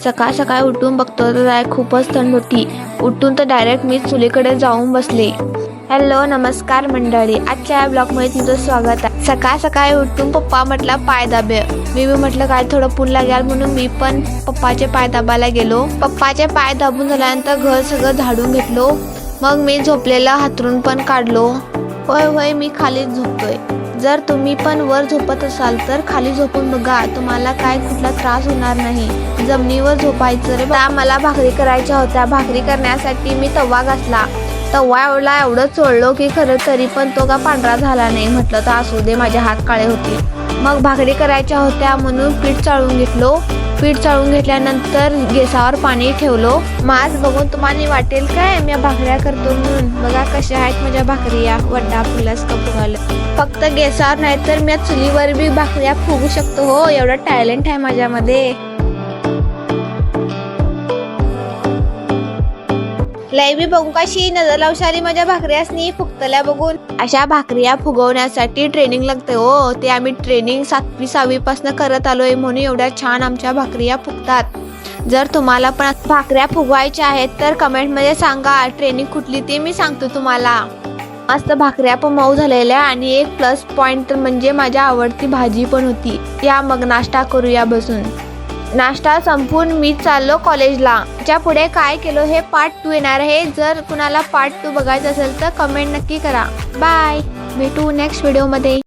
सकाळ सकाळी उठून बघतो तर खूपच थंड होती. उठून तर डायरेक्ट मी चुलीकडे जाऊन बसले. हॅलो नमस्कार मंडळी, आजच्या ब्लॉगमध्ये तुमचं स्वागत आहे. सकाळ सकाळी उठून पप्पा म्हटलं पाय दाबे. मी म्हटलं काय थोडं पूल लागेल म्हणून मी पण पप्पाचे पाय दाबायला गेलो. पप्पाचे पाय दाबून झाल्यानंतर घर सगळं झाडून घेतलो. मग मी झोपलेला हातरून पण काढलो. होय मी खालीच झोपतोय. जर तुम्ही पण वर झोपत असाल तर खाली झोपून बघा, तुम्हाला काय कुठला त्रास होणार नाही. जमिनीवर झोपायचं रे. मला भाकरी करायच्या होत्या. भाकरी करण्यासाठी मी तवा घासला. तवा एवढं चोळलो की खरं तरी पण तो का पांढरा झाला नाही. म्हटलं तर असू दे, माझे हात काळे होते. मग भाकरी करायच्या होत्या म्हणून पीठ चाळून घेतलो. पीठ चाळून घेतल्यानंतर गॅसावर पाणी ठेवलो. माझ बघून तुम्हाला वाटेल काय मी भाकऱ्या करतो म्हणून. बघा कशा आहेत माझ्या भाकऱ्या, वड्डा फुलास का फुगालं. फक्त गॅसावर नाही तर मी चुलीवर बी भाकऱ्या फुगू शकतो. हो, एवढं टॅलेंट आहे माझ्यामध्ये. लाईव्ह बघू कशी नजर लावशाली माझ्या भाकऱ्यासनी फुगतल्या बघून. अशा भाकऱ्या फुगवण्यासाठी ट्रेनिंग लागते हो. ते आम्ही ट्रेनिंग 7वी 6वी पासून करत आलोय म्हणून एवढ्या छान आमच्या भाकऱ्या फुगतात. जर तुम्हाला पण भाकऱ्या फुगवायच्या आहेत तर कमेंट मध्ये सांगा. ट्रेनिंग कुठली ते मी सांगतो तुम्हाला. मस्त भाकऱ्या पण मऊ झालेल्या आणि एक प्लस पॉइंट म्हणजे माझ्या आवडती भाजी पण होती. या मग नाश्ता करूया बसून. नाश्ता संपून मी चाललो कॉलेजला. च्या पुढे काय केलं हे पार्ट 2 येणार आहे. जर कुणाला पार्ट 2 बघायचं असेल तर कमेंट नक्की करा. बाय, भेटू नेक्स्ट व्हिडिओ मध्ये.